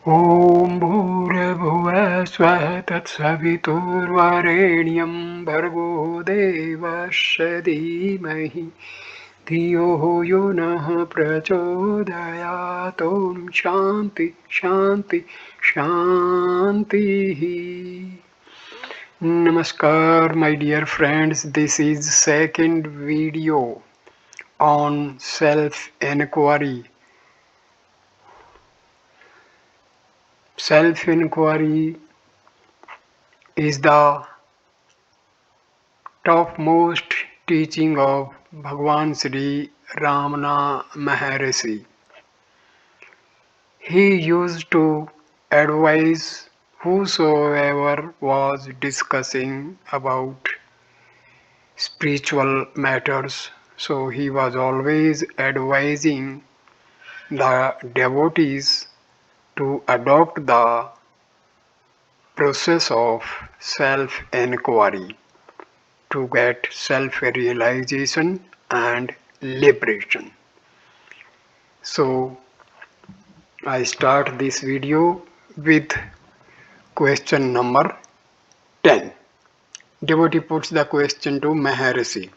ॐ भूर्भुवः स्वः तत्सवितुर्वरेण्यं भर्गो देवस्य धीमहि धियो यो नः प्रचोदयात् ॐ शान्ति शान्ति शान्तिः. Namaskar, my dear friends. This is second video on self-inquiry. Self-inquiry is the topmost teaching of Bhagwan Sri Ramana Maharshi. He used to advise whosoever was discussing about spiritual matters. So he was always advising the devotees to adopt the process of self-inquiry to get self-realization and liberation. So I start this video with question number 10. Devotee puts the question to Maharshi.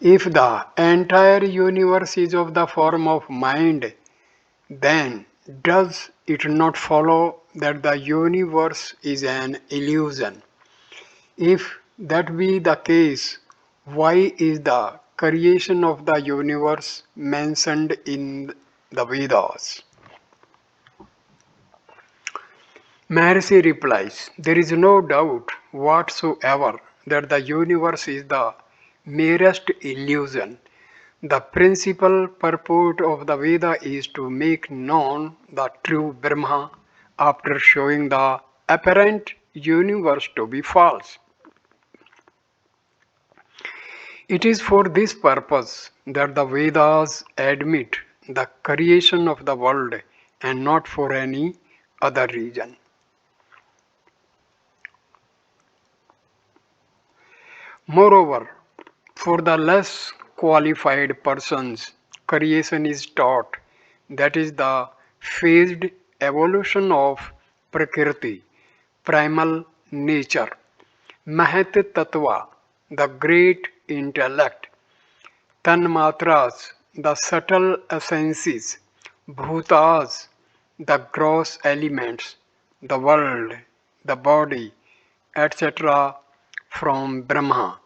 If the entire universe is of the form of mind, then does it not follow that the universe is an illusion? If that be the case, why is the creation of the universe mentioned in the Vedas? Maharshi replies, there is no doubt whatsoever that the universe is the merest illusion. The principal purport of the Veda is to make known the true Brahma after showing the apparent universe to be false. It is for this purpose that the Vedas admit the creation of the world and not for any other reason. Moreover, for the less qualified persons, creation is taught, that is the phased evolution of Prakriti, primal nature, Mahat Tattva, the great intellect, Tanmatras, the subtle essences, Bhutas, the gross elements, the world, the body, etc. from Brahma,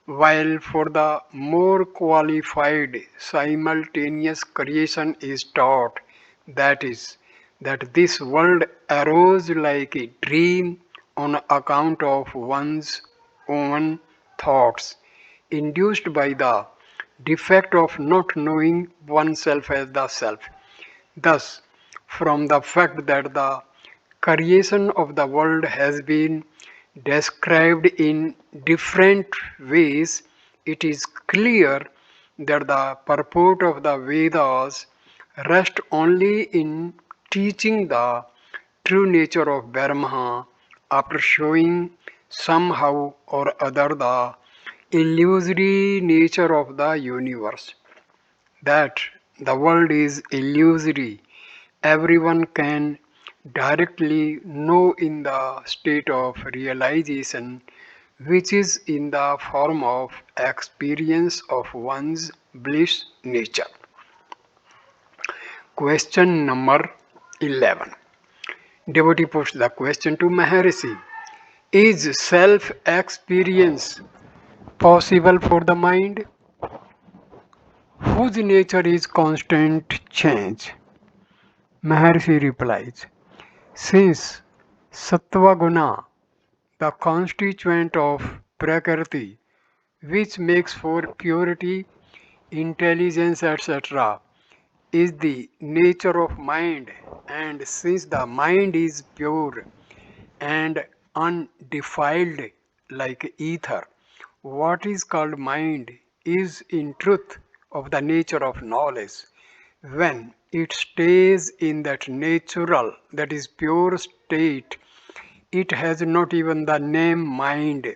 while for the more qualified simultaneous creation is taught, that is, that this world arose like a dream on account of one's own thoughts, induced by the defect of not knowing oneself as the self. Thus, from the fact that the creation of the world has been described in different ways, it is clear that the purport of the Vedas rests only in teaching the true nature of Brahma after showing somehow or other the illusory nature of the universe. That the world is illusory, everyone can directly know in the state of realization, which is in the form of experience of one's bliss nature. Question number 11. Devotee puts the question to Maharshi. Is self-experience possible for the mind, whose nature is constant change? Maharshi replies, since Sattva Guna, the constituent of Prakriti, which makes for purity, intelligence, etc., is the nature of mind, and since the mind is pure and undefiled like ether, what is called mind is in truth of the nature of knowledge. When it stays in that natural, that is pure state, it has not even the name mind.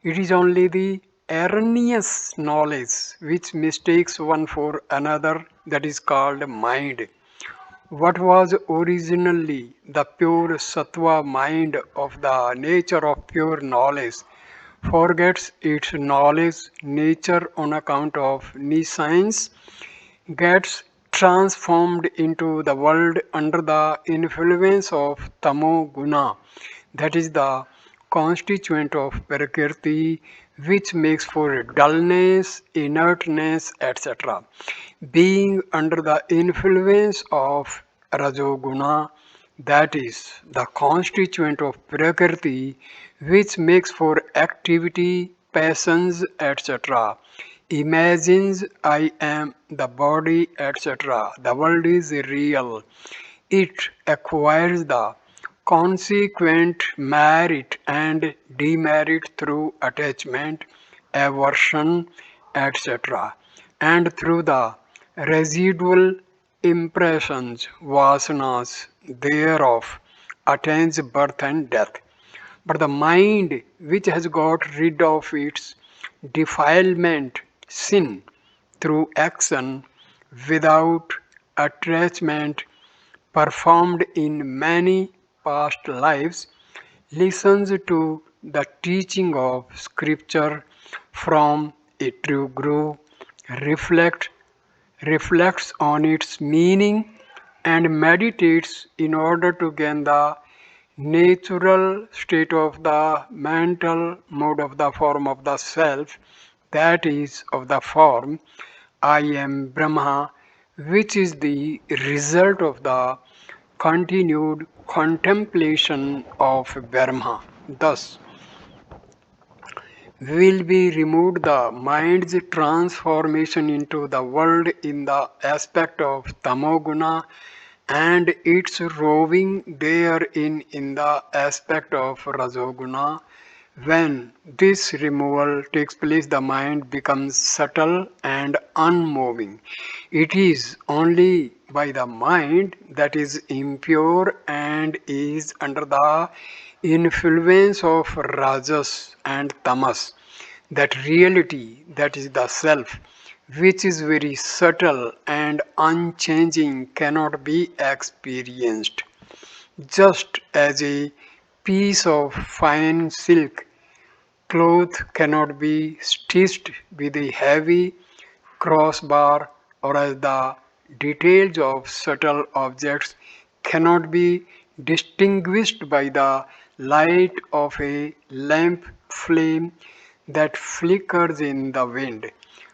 It is only the erroneous knowledge which mistakes one for another, that is called mind. What was originally the pure sattva mind of the nature of pure knowledge forgets its knowledge nature on account of nescience, gets transformed into the world under the influence of tamo guna, that is the constituent of prakriti, which makes for dullness, inertness, etc. Being under the influence of rajoguna, that is the constituent of prakriti, which makes for activity, passions, etc. Imagines I am the body, etc. The world is real. It acquires the consequent merit and demerit through attachment, aversion, etc., and through the residual impressions, vasanas thereof, attains birth and death. But the mind which has got rid of its defilement, sin, through action without attachment performed in many past lives, listens to the teaching of Scripture from a true guru, reflect, reflects on its meaning, and meditates in order to gain the natural state of the mental mode of the form of the self, that is, of the form I am Brahma, which is the result of the continued contemplation of Brahma. Thus, will be removed the mind's transformation into the world in the aspect of tamoguna and its roving therein in the aspect of rajoguna. When this removal takes place, the mind becomes subtle and unmoving. It is only by the mind that is impure and is under the influence of rajas and tamas that reality, that is the self, which is very subtle and unchanging, cannot be experienced. Just as a piece of fine silk cloth cannot be stitched with a heavy crossbar, or as the details of subtle objects cannot be distinguished by the light of a lamp flame that flickers in the wind,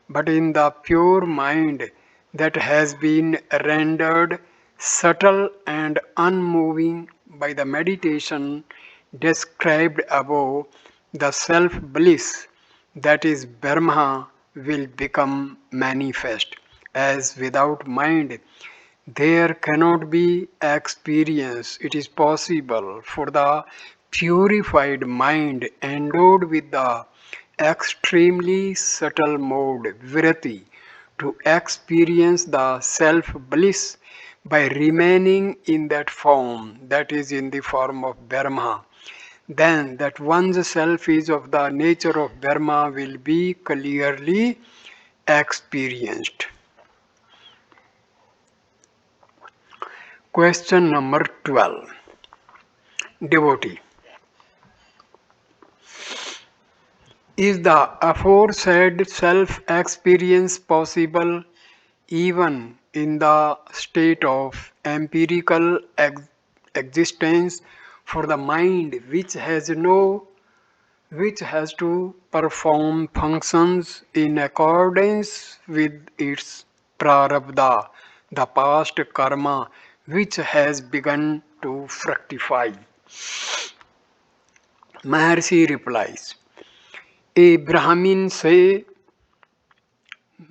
but in the pure mind that has been rendered subtle and unmoving by the meditation described above, the self bliss, that is Brahma, will become manifest. As without mind there cannot be experience, it is possible for the purified mind endowed with the extremely subtle mode, virati, to experience the self bliss by remaining in that form, that is, in the form of Brahma. Then that one's self is of the nature of Brahma will be clearly experienced. Question number 12. Devotee. Is the aforesaid self experience possible even in the state of empirical existence for the mind which has to perform functions in accordance with its prarabdha, the past karma which has begun to fructify? Maharshi replies, a Brahmin say,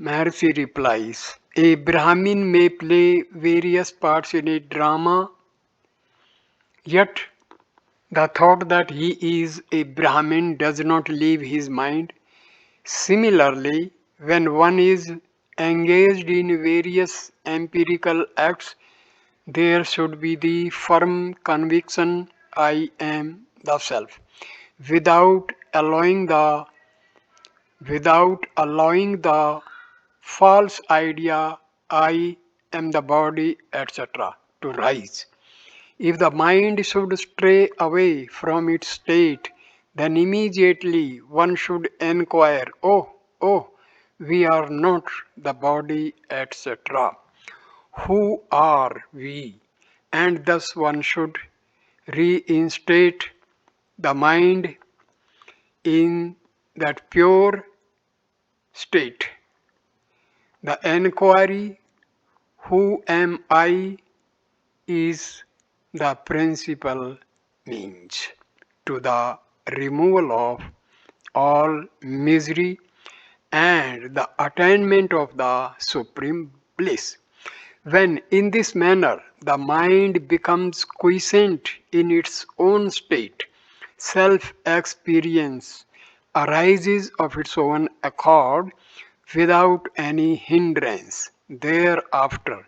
Maharshi replies, a Brahmin may play various parts in a drama, yet the thought that he is a Brahmin does not leave his mind. Similarly, when one is engaged in various empirical acts, there should be the firm conviction I am the self, without allowing the false idea I am the body, etc. to rise. If the mind should stray away from its state, then immediately one should inquire, oh, we are not the body, etc. Who are we? And thus one should reinstate the mind in that pure state. The enquiry, who am I, is the principal means to the removal of all misery and the attainment of the supreme bliss. When in this manner the mind becomes quiescent in its own state, self experience arises of its own accord without any hindrance. Thereafter,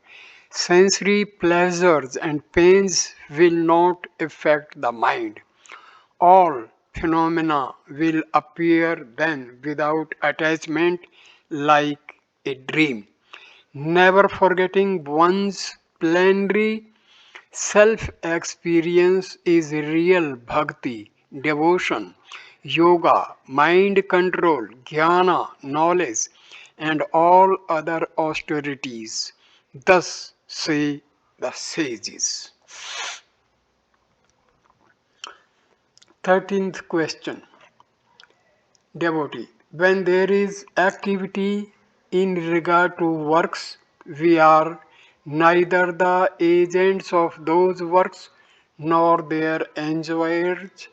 sensory pleasures and pains will not affect the mind. All phenomena will appear then without attachment like a dream. Never forgetting one's plenary self experience is real bhakti, devotion, yoga, mind control, jnana, knowledge, and all other austerities. Thus say the sages. 13th question. Devotee, when there is activity in regard to works, we are neither the agents of those works nor their enjoyers.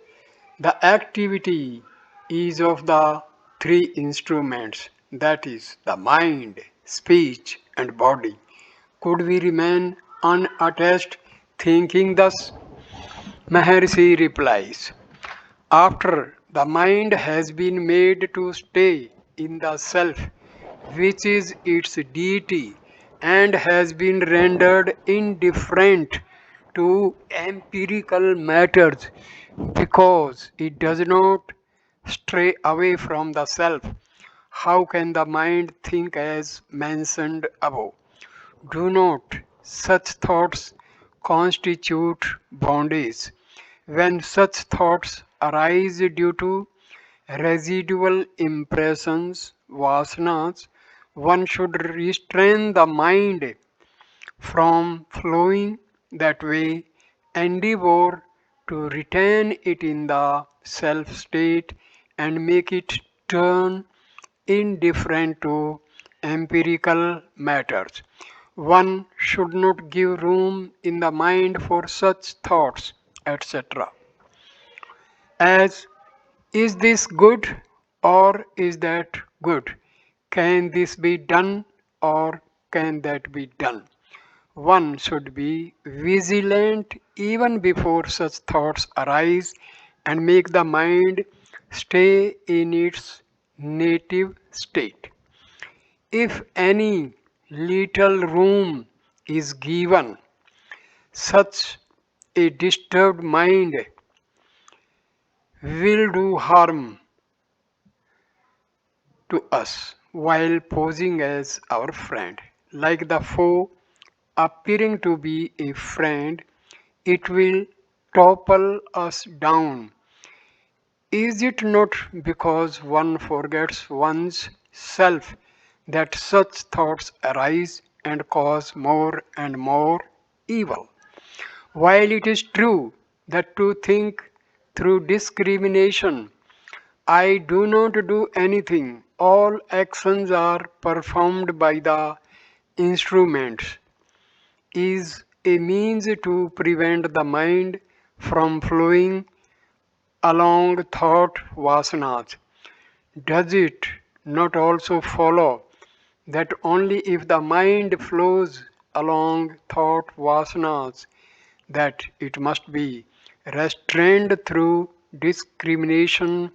The activity is of the three instruments, that is, the mind, speech, and body. Could we remain unattached thinking thus? Maharshi replies, after the mind has been made to stay in the self, which is its deity, and has been rendered indifferent to empirical matters because it does not stray away from the self, how can the mind think as mentioned above? Do not such thoughts constitute bondage? When such thoughts arise due to residual impressions, vasanas, one should restrain the mind from flowing that way, endeavor to retain it in the self state and make it turn indifferent to empirical matters. One should not give room in the mind for such thoughts, etc. As, is this good or is that good? Can this be done or can that be done? One should be vigilant even before such thoughts arise and make the mind stay in its native state. If any little room is given, such a disturbed mind will do harm to us while posing as our friend. Like the foe appearing to be a friend, it will topple us down. Is it not because one forgets one's self that such thoughts arise and cause more and more evil? While it is true that to think through discrimination, I do not do anything, all actions are performed by the instruments, is a means to prevent the mind from flowing along thought vasanas. Does it not also follow that only if the mind flows along thought vasanas that it must be restrained through discrimination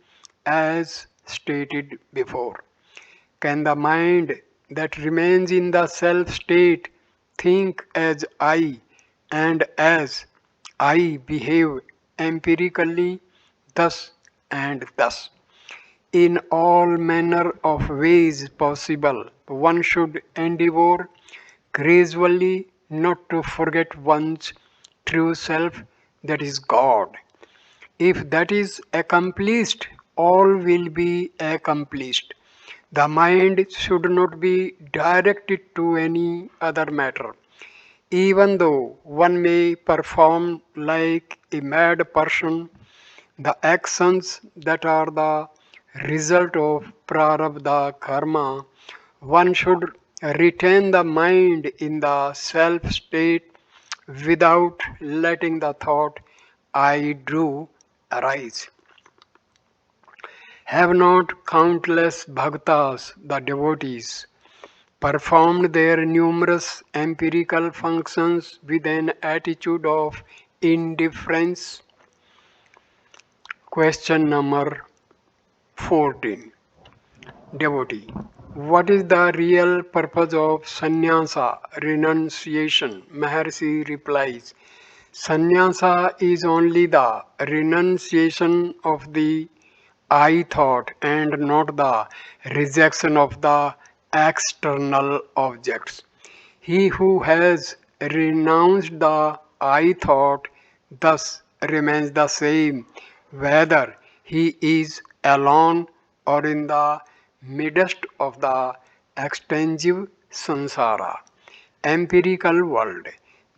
as stated before? Can the mind that remains in the self state think as I and as I behave empirically thus and thus? In all manner of ways possible, one should endeavor gradually not to forget one's true self, that is God. If that is accomplished, all will be accomplished. The mind should not be directed to any other matter. Even though one may perform like a mad person, the actions that are the result of prarabdha karma, one should retain the mind in the self state without letting the thought I do arise. Have not countless bhaktas, the devotees, performed their numerous empirical functions with an attitude of indifference? Question number 14. Devotee. What is the real purpose of sannyasa, renunciation? Maharshi replies, sannyasa is only the renunciation of the I thought and not the rejection of the external objects. He who has renounced the I thought thus remains the same, whether he is alone or in the midst of the extensive samsara, empirical world.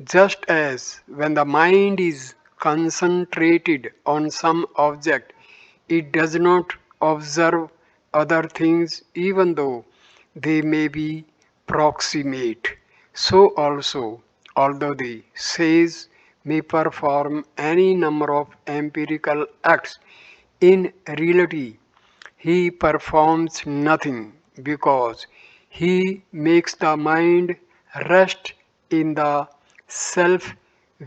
Just as when the mind is concentrated on some object, it does not observe other things even though they may be proximate. So also, although the sage may perform any number of empirical acts, in reality he performs nothing because he makes the mind rest in the self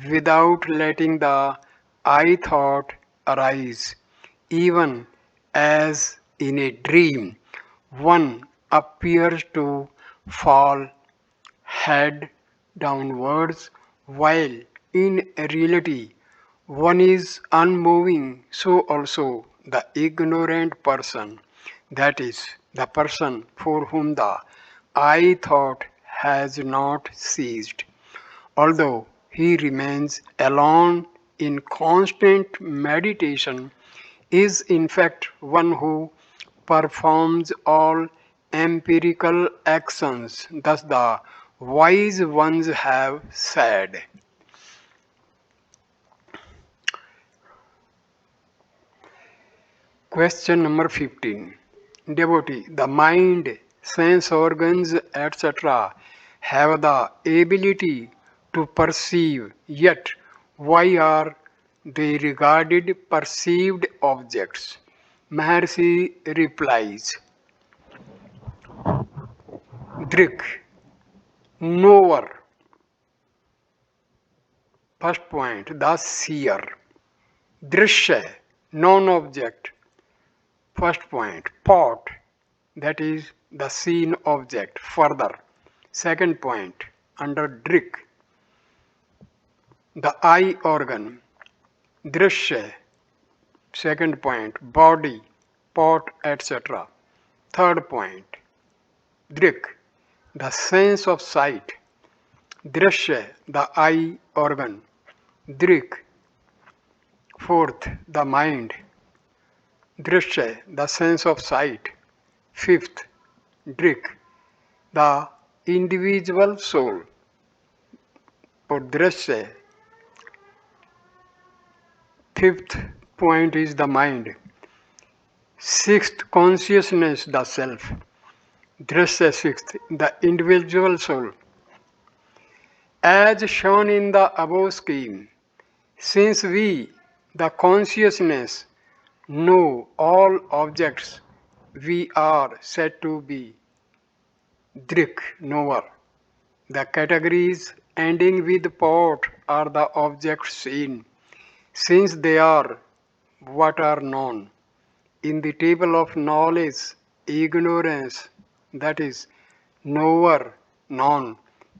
without letting the I thought arise. Even as in a dream, one appears to fall head downwards, while in reality one is unmoving, so also the ignorant person, that is, the person for whom the I thought has not ceased, although he remains alone in constant meditation, is in fact one who performs all empirical actions. Thus, the wise ones have said. Question number 15. Devotee, the mind, sense organs, etc., have the ability to perceive, yet why are they regarded perceived objects? Maharshi replies, Drik, knower. First point, the seer. Drishya, non-object. First point, pot, that is the seen object. Further, second point, under drik, the eye organ. Drishya, second point, body, pot, etc. Third point, drik, the sense of sight. Drishya, the eye organ. Drik, fourth, the mind. Drishya, the sense of sight. Fifth, drik, the individual soul. Or drishya, fifth point is the mind. Sixth, consciousness, the self. Drishya, sixth, the individual soul. As shown in the above scheme, since we, the consciousness, know all objects, we are said to be drik, knower. The categories ending with pot are the objects seen, since they are what are known. In the table of knowledge, ignorance, that is, knower, known,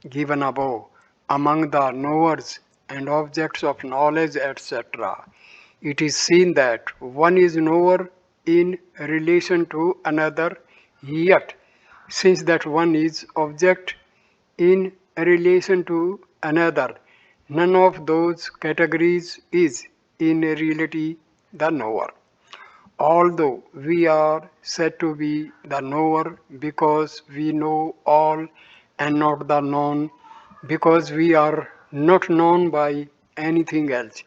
given above, among the knowers and objects of knowledge, etc., it is seen that one is knower in relation to another, yet, since that one is object in relation to another. None of those categories is in reality the knower. Although we are said to be the knower because we know all and not the known, because we are not known by anything else.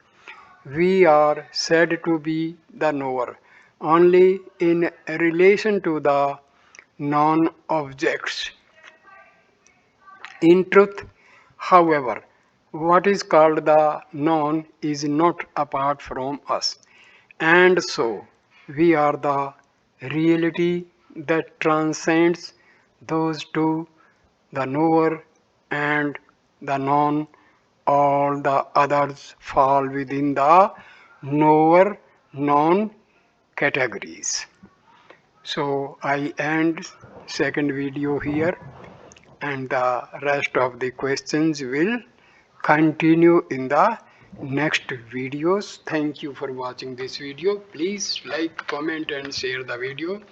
We are said to be the knower only in relation to the known objects. In truth, however, what is called the known is not apart from us, and so we are the reality that transcends those two, the knower and the known. All the others fall within the knower known categories. So I end second video here, and the rest of the questions will continue in the next videos. Thank you for watching this video. Please like, comment and share the video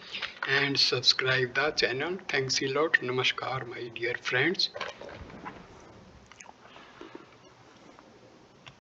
and subscribe the channel. Thanks a lot. Namaskar my dear friends.